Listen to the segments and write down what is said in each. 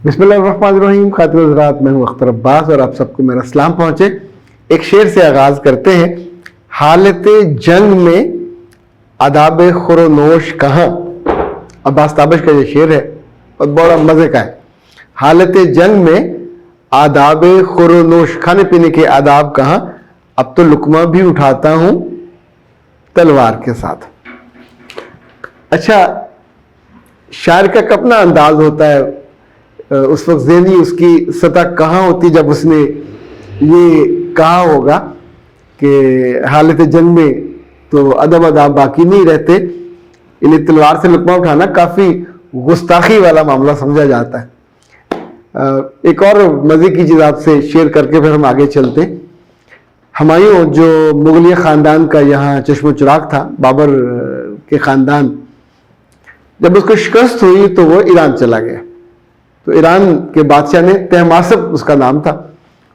بسم اللہ الرحمن الرحیم. خاطر حضرات، میں ہوں اختر عباس اور آپ سب کو میرا سلام پہنچے. ایک شعر سے آغاز کرتے ہیں. حالت جنگ میں آداب خور و نوش کہاں. عباس تابش کا یہ شعر ہے اور بڑا مزے کا ہے. حالت جنگ میں آداب خور و نوش، کھانے پینے کے آداب کہاں، اب تو لقمہ بھی اٹھاتا ہوں تلوار کے ساتھ. اچھا، شاعر کا اپنا انداز ہوتا ہے. اس وقت ذہنی اس کی سطح کہاں ہوتی جب اس نے یہ کہا ہوگا کہ حالت جنگ میں تو ادب آداب باقی نہیں رہتے. انہیں تلوار سے لقمہ اٹھانا کافی گستاخی والا معاملہ سمجھا جاتا ہے. ایک اور مزے کی چیز آپ سے شیئر کر کے پھر ہم آگے چلتے ہیں. ہمایوں جو مغلیہ خاندان کا یہاں چشم و چراغ تھا، بابر کے خاندان، جب اس کو شکست ہوئی تو وہ ایران چلا گیا. تو ایران کے بادشاہ نے، طہماسب اس کا نام تھا،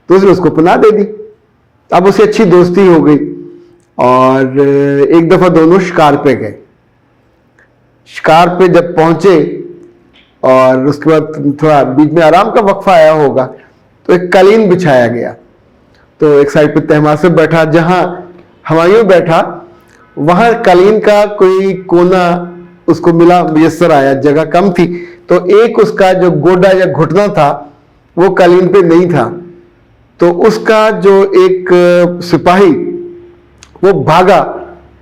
تو اس نے اس کو پناہ دے دی. اب اسے اچھی دوستی ہو گئی اور ایک دفعہ دونوں شکار پہ گئے. شکار پہ جب پہنچے اور اس کے بعد تھوڑا بیچ میں آرام کا وقفہ آیا ہوگا تو ایک قالین بچھایا گیا. تو ایک سائڈ پہ طہماسب بیٹھا، جہاں ہمایوں بیٹھا وہاں قالین کا کوئی کونا اس کو ملا، میسر آیا، جگہ کم تھی تو ایک اس کا جو گوڈا یا گھٹنا تھا وہ قالین پہ نہیں تھا. تو اس کا جو ایک سپاہی وہ بھاگا،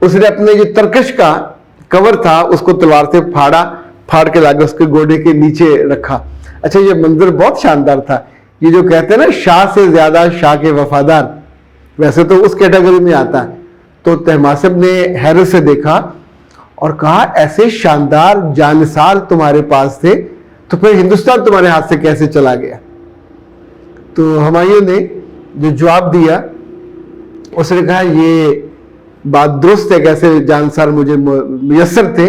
اس نے اپنے جو ترکش کا کور تھا اس کو تلوار سے پھاڑ کے لا کے اس کے گوڈے کے نیچے رکھا. اچھا، یہ منظر بہت شاندار تھا. یہ جو کہتے ہیں نا شاہ سے زیادہ شاہ کے وفادار، ویسے تو اس کیٹیگری میں آتا ہے. تو طہماسب نے حیرت سے دیکھا اور کہا ایسے شاندار جانثار تمہارے پاس تھے تو پھر ہندوستان تمہارے ہاتھ سے کیسے چلا گیا. تو ہمایوں نے جو جواب دیا، اس نے کہا یہ بات درست ہے کہ ایسے جانثار مجھے میسر تھے،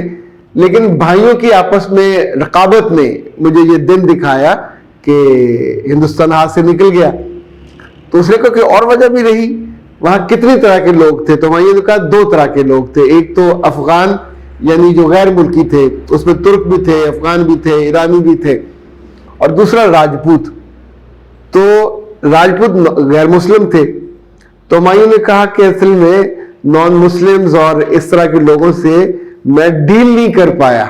لیکن بھائیوں کی آپس میں رقابت نے مجھے یہ دن دکھایا کہ ہندوستان ہاتھ سے نکل گیا. تو اس نے کہا کہ اور وجہ بھی رہی، وہاں کتنی طرح کے لوگ تھے. تو ہمایوں نے کہا دو طرح کے لوگ تھے. ایک تو افغان یعنی جو غیر ملکی تھے، اس میں ترک بھی تھے، افغان بھی تھے، ایرانی بھی تھے، اور دوسرا راجپوت. تو راجپوت غیر مسلم تھے. تو ہمایوں نے کہا کہ اصل میں نان مسلمز اور اس طرح کے لوگوں سے میں ڈیل نہیں کر پایا.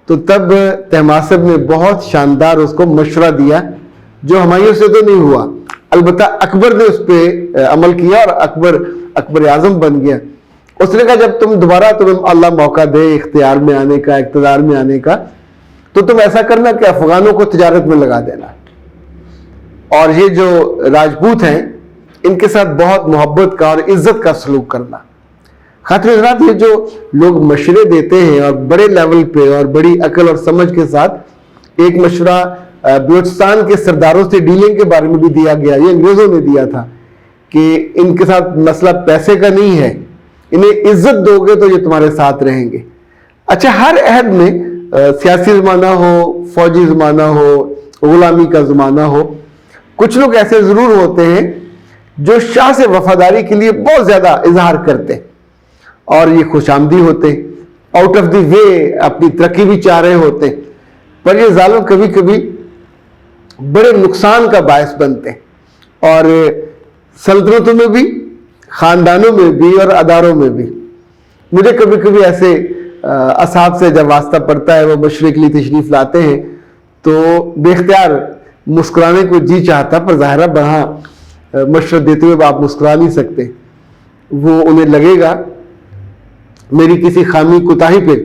تو تب طہماسب نے بہت شاندار اس کو مشورہ دیا جو ہمایوں سے تو نہیں ہوا. البتہ اکبر نے اس پہ عمل کیا اور اکبر اعظم بن گیا. اس نے کہا جب تمہیں اللہ موقع دے اختیار میں آنے کا، اقتدار میں آنے کا، تو تم ایسا کرنا کہ افغانوں کو تجارت میں لگا دینا، اور یہ جو راجپوت ہیں ان کے ساتھ بہت محبت کا اور عزت کا سلوک کرنا. خاطر حضرات، یہ جو لوگ مشورے دیتے ہیں اور بڑے لیول پہ اور بڑی عقل اور سمجھ کے ساتھ، ایک مشورہ بلوچستان کے سرداروں سے ڈیلنگ کے بارے میں بھی دیا گیا، یہ انگریزوں نے دیا تھا کہ ان کے ساتھ مسئلہ پیسے کا نہیں ہے، انہیں عزت دو گے تو یہ تمہارے ساتھ رہیں گے. اچھا، ہر عہد میں سیاسی زمانہ ہو، فوجی زمانہ ہو، غلامی کا زمانہ ہو، کچھ لوگ ایسے ضرور ہوتے ہیں جو شاہ سے وفاداری کے لیے بہت زیادہ اظہار کرتے اور یہ خوش آمدی ہوتے، آؤٹ آف دی وے اپنی ترقی بھی چاہ رہے ہوتے، پر یہ ظالم کبھی کبھی بڑے نقصان کا باعث بنتے. اور سلطنتوں میں بھی، خاندانوں میں بھی اور اداروں میں بھی مجھے کبھی کبھی ایسے اصحاب سے جب واسطہ پڑتا ہے، وہ مشورے کے لیے تشریف لاتے ہیں تو بے اختیار مسکرانے کو جی چاہتا، پر ظاہرہ وہاں مشورہ دیتے ہوئے آپ مسکرا نہیں سکتے. وہ انہیں لگے گا میری کسی خامی کوتاہی پہ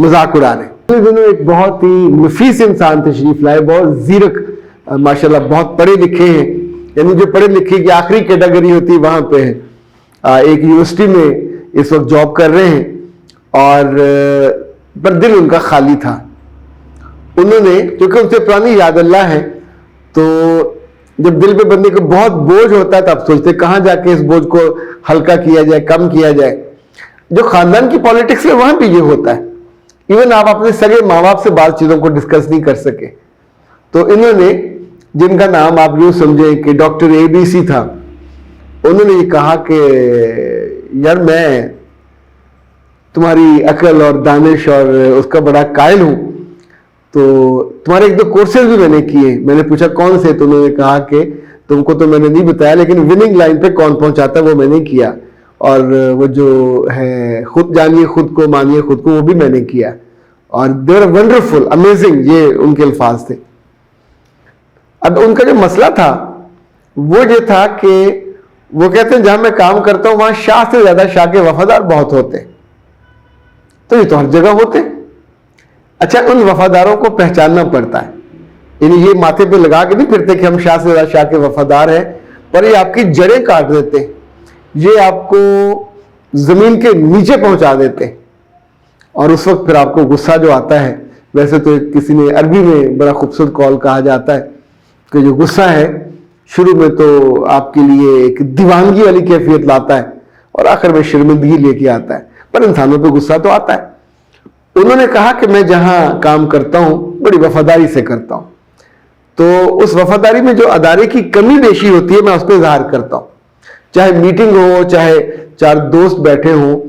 مذاق اڑا رہے. ان دنوں ایک بہت ہی نفیس انسان تشریف لائے، بہت زیرک، ماشاءاللہ بہت پڑھے لکھے ہیں، یعنی جو پڑھے لکھے کی آخری کیٹیگری ہوتی وہاں پہ ہے. ایک یونیورسٹی میں اس وقت جاب کر رہے ہیں اور پر دل ان کا خالی تھا. انہوں نے، کیونکہ ان سے پرانی یاد اللہ ہے، تو جب دل پہ بندے کو بہت بوجھ ہوتا ہے تو آپ سوچتے کہاں جا کے اس بوجھ کو ہلکا کیا جائے، کم کیا جائے. جو خاندان کی پالیٹکس ہے وہاں بھی یہ ہوتا ہے. ایون آپ اپنے سگے ماں باپ سے بعض چیزوں کو ڈسکس نہیں کر سکے. تو انہوں نے، جن کا نام آپ یوں سمجھیں کہ ڈاکٹر ABC تھا، انہوں نے یہ کہا کہ یار میں تمہاری عقل اور دانش اور اس کا بڑا قائل ہوں، تو تمہارے ایک دو کورسز بھی میں نے کیے. میں نے پوچھا کون سے؟ تو انہوں نے کہا کہ تم کو تو میں نے نہیں بتایا لیکن وننگ لائن پہ کون پہنچاتا ہے وہ میں نے کیا, اور وہ جو ہے خود جانیے خود کو مانیے خود کو وہ بھی میں نے کیا, اور دے آر ونڈرفل امیزنگ, یہ ان کے الفاظ تھے. اب ان کا جو مسئلہ تھا وہ یہ تھا کہ وہ کہتے ہیں جہاں میں کام کرتا ہوں وہاں شاہ سے زیادہ شاہ کے وفادار بہت ہوتے, تو یہ تو ہر جگہ ہوتے. اچھا, ان وفاداروں کو پہچاننا پڑتا ہے, یعنی یہ ماتھے پہ لگا کے نہیں پھرتے کہ ہم شاہ سے زیادہ شاہ کے وفادار ہیں, پر یہ آپ کی جڑیں کاٹ دیتے ہیں, یہ آپ کو زمین کے نیچے پہنچا دیتے ہیں. اور اس وقت پھر آپ کو غصہ جو آتا ہے, ویسے تو کسی نے عربی میں بڑا خوبصورت قول کہا جاتا ہے کہ جو غصہ ہے شروع میں تو آپ کے لیے ایک دیوانگی والی کیفیت لاتا ہے اور آخر میں شرمندگی لے کے آتا ہے, پر انسانوں پہ غصہ تو آتا ہے. انہوں نے کہا کہ میں جہاں کام کرتا ہوں بڑی وفاداری سے کرتا ہوں, تو اس وفاداری میں جو ادارے کی کمی بیشی ہوتی ہے میں اس پہ اظہار کرتا ہوں, چاہے میٹنگ ہو چاہے چار دوست بیٹھے ہوں,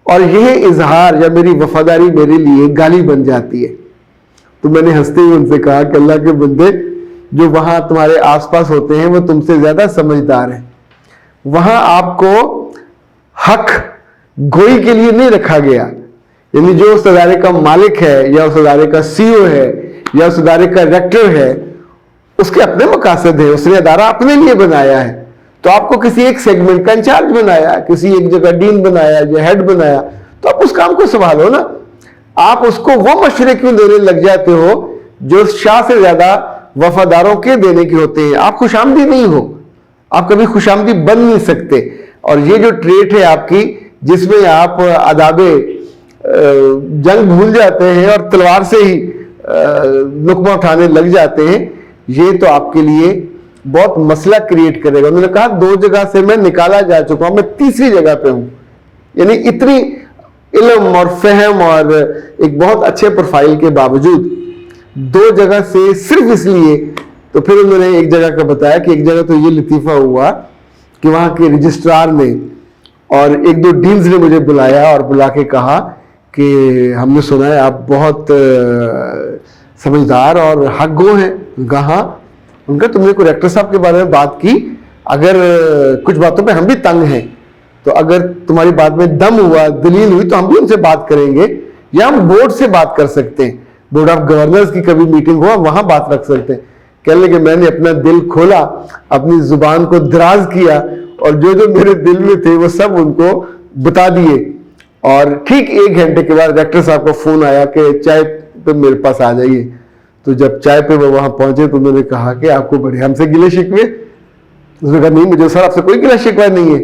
اور یہ اظہار یا میری وفاداری میرے لیے گالی بن جاتی ہے. تو میں نے ہنستے ہوئے ان سے کہا کہ اللہ کے بندے, جو وہاں تمہارے آس پاس ہوتے ہیں وہ تم سے زیادہ سمجھدار ہیں. وہاں آپ کو حق گوئی کے لیے نہیں رکھا گیا, یعنی جو اس ادارے کا مالک ہے یا اس ادارے کا سی او ہے یا اس ادارے کا ریکٹر ہے, اس کے اپنے مقاصد ہیں, اس نے ادارہ اپنے لیے بنایا ہے. تو آپ کو کسی ایک سیگمنٹ کا انچارج بنایا, کسی ایک جگہ ڈین بنایا یا ہیڈ بنایا, تو آپ اس کام کو سنبھالو نا. آپ اس کو وہ مشورے کیوں دینے لگ جاتے ہو جو شاہ سے زیادہ وفاداروں کے دینے کے ہوتے ہیں؟ آپ خوش آمدی نہیں ہو, آپ کبھی خوش آمدی بن نہیں سکتے. اور یہ جو ٹریٹ ہے آپ کی جس میں آپ آداب جنگ بھول جاتے ہیں اور تلوار سے ہی نقمہ اٹھانے لگ جاتے ہیں, یہ تو آپ کے لیے بہت مسئلہ کریٹ کرے گا. انہوں نے کہا 2 جگہ سے میں نکالا جا چکا ہوں, میں تیسری جگہ پہ ہوں. یعنی اتنی علم اور فہم اور ایک بہت اچھے پروفائل کے باوجود 2 جگہ سے صرف اس لیے. تو پھر انہوں نے ایک جگہ کا بتایا کہ ایک جگہ تو یہ لطیفہ ہوا کہ وہاں کے رجسٹرار نے اور 1-2 ڈینز نے مجھے بلایا اور بلا کے کہا کہ ہم نے سنا ہے آپ بہت سمجھدار اور حق گو ہیں. کہاں؟ ان کا تم نے کوئی ریکٹر صاحب کے بارے میں بات کی, اگر کچھ باتوں پہ ہم بھی تنگ ہیں, تو اگر تمہاری بات میں دم ہوا دلیل ہوئی تو ہم بھی ان سے بات کریں گے, یا ہم بورڈ سے بات کر سکتے ہیں, بورڈ آف گورنرز کی کبھی میٹنگ ہوا وہاں بات رکھ سکتے ہیں. کہنے لگے کہ میں نے اپنا دل کھولا, اپنی زبان کو دراز کیا, اور جو جو میرے دل میں تھے وہ سب ان کو بتا دیے. اور ٹھیک 1 گھنٹے کے بعد ڈاکٹر صاحب کا فون آیا کہ چائے پہ میرے پاس آ جائیے. تو جب چائے پہ وہ وہاں پہنچے تو انہوں نے کہا کہ آپ کو بڑے ہم سے گلے شکوے؟ اس نے کہا نہیں مجھے سر آپ سے کوئی گلہ شکوہ نہیں ہے.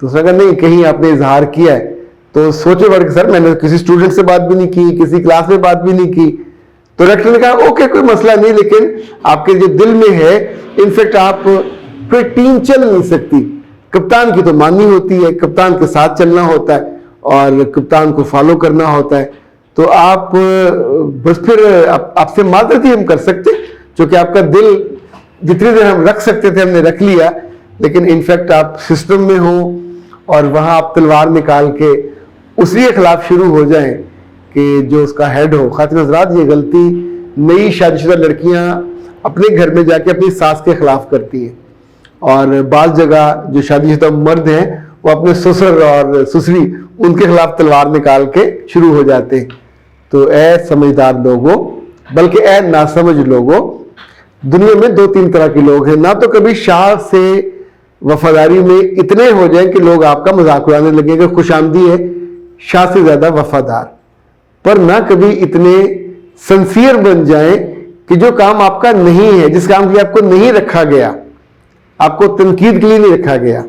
تو اس نے کہا نہیں کہیں آپ نے اظہار کیا ہے. تو سوچے بڑھ کے سر میں نے کسی اسٹوڈنٹ سے بات بھی نہیں کی, کسی کلاس میں بات بھی نہیں کی. تو ڈاکٹر نے کہا اوکے کوئی مسئلہ نہیں, لیکن آپ کے جو دل میں ہے انفیکٹ آپ پھر ٹیم چل نہیں سکتی. کپتان کی تو ماننی ہوتی ہے, کپتان کے ساتھ چلنا ہوتا ہے اور کپتان کو فالو کرنا ہوتا ہے. تو آپ بس پھر آپ سے معذرت ہی ہم کر سکتے, چونکہ آپ کا دل جتنی دیر ہم رکھ سکتے تھے ہم نے رکھ لیا, لیکن انفیکٹ آپ سسٹم میں ہوں اور وہاں آپ تلوار نکال کے اسی کے خلاف شروع ہو جائیں کہ جو اس کا ہیڈ ہو. خاطر حضرات یہ غلطی نئی شادی شدہ لڑکیاں اپنے گھر میں جا کے اپنی ساس کے خلاف کرتی ہیں, اور بعض جگہ جو شادی شدہ مرد ہیں وہ اپنے سسر اور سسری ان کے خلاف تلوار نکال کے شروع ہو جاتے ہیں. تو اے سمجھدار لوگوں, بلکہ اے ناسمجھ لوگوں, دنیا میں 2-3 طرح کے لوگ ہیں. نہ تو کبھی شاہ سے وفاداری میں اتنے ہو جائیں کہ لوگ آپ کا مذاق اڑانے لگیں کہ خوش آمدی ہے شاہ سے زیادہ وفادار, پر نہ کبھی اتنے سنسیئر بن جائیں کہ جو کام آپ کا نہیں ہے, جس کام کے لیے آپ کو نہیں رکھا گیا, آپ کو تنقید کے لیے نہیں رکھا گیا,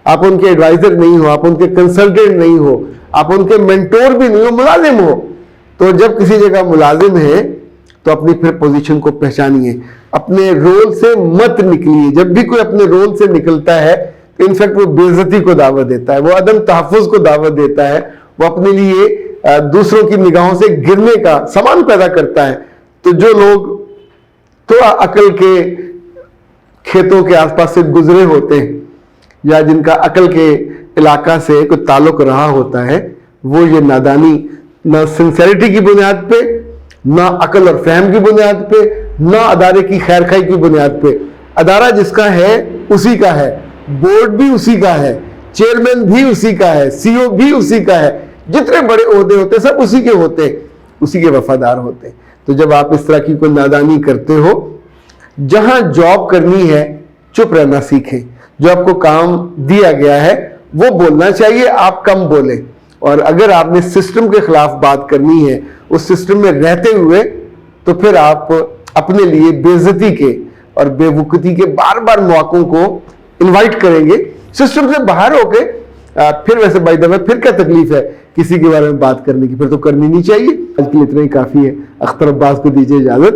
آپ ان کے ایڈوائزر نہیں ہو, آپ ان کے کنسلٹنٹ نہیں ہو, آپ ان کے مینٹور بھی نہیں ہو, ملازم ہو. تو جب کسی جگہ ملازم ہے تو اپنی پھر پوزیشن کو پہچانیے, اپنے رول سے مت نکلیے. جب بھی کوئی اپنے رول سے نکلتا ہے تو انفیکٹ وہ بے عزتی کو دعوت دیتا ہے, وہ عدم تحفظ کو دعوت دیتا ہے, وہ اپنے لیے دوسروں کی نگاہوں سے گرنے کا سامان پیدا کرتا ہے. تو جو لوگ تھوڑا عقل کے کھیتوں کے آس پاس سے گزرے ہوتے ہیں یا جن کا عقل کے علاقہ سے کوئی تعلق رہا ہوتا ہے, وہ یہ نادانی نہ سنسیریٹی کی بنیاد پہ نہ عقل اور فہم کی بنیاد پہ، نہ ادارے کی خیر خواہی کی بنیاد پہ. ادارہ جس کا ہے اسی کا ہے، بورڈ بھی اسی کا ہے، چیئرمین بھی اسی کا ہے، سی او بھی اسی کا ہے، جتنے بڑے عہدے ہوتے ہیں سب اسی کے ہوتے ہیں، اسی کے وفادار ہوتے ہیں. تو جب آپ اس طرح کی کوئی نادانی کرتے ہو، جہاں جاب کرنی ہے چپ رہنا سیکھیں. جو آپ کو کام دیا گیا ہے وہ بولنا چاہیے، آپ کم بولیں. اور اگر آپ نے سسٹم کے خلاف بات کرنی ہے اس سسٹم میں رہتے ہوئے، تو پھر آپ اپنے لیے بے عزتی کے اور بے وقتی کے بار بار مواقعوں کو انوائٹ کریں گے. سسٹم سے باہر ہو کے پھر ویسے بائی دا وے پھر کیا تکلیف ہے کسی کے بارے میں بات کرنے کی، پھر تو کرنی نہیں چاہیے. آج کے لیے اتنا ہی کافی ہے. اختر عباس کو دیجیے اجازت.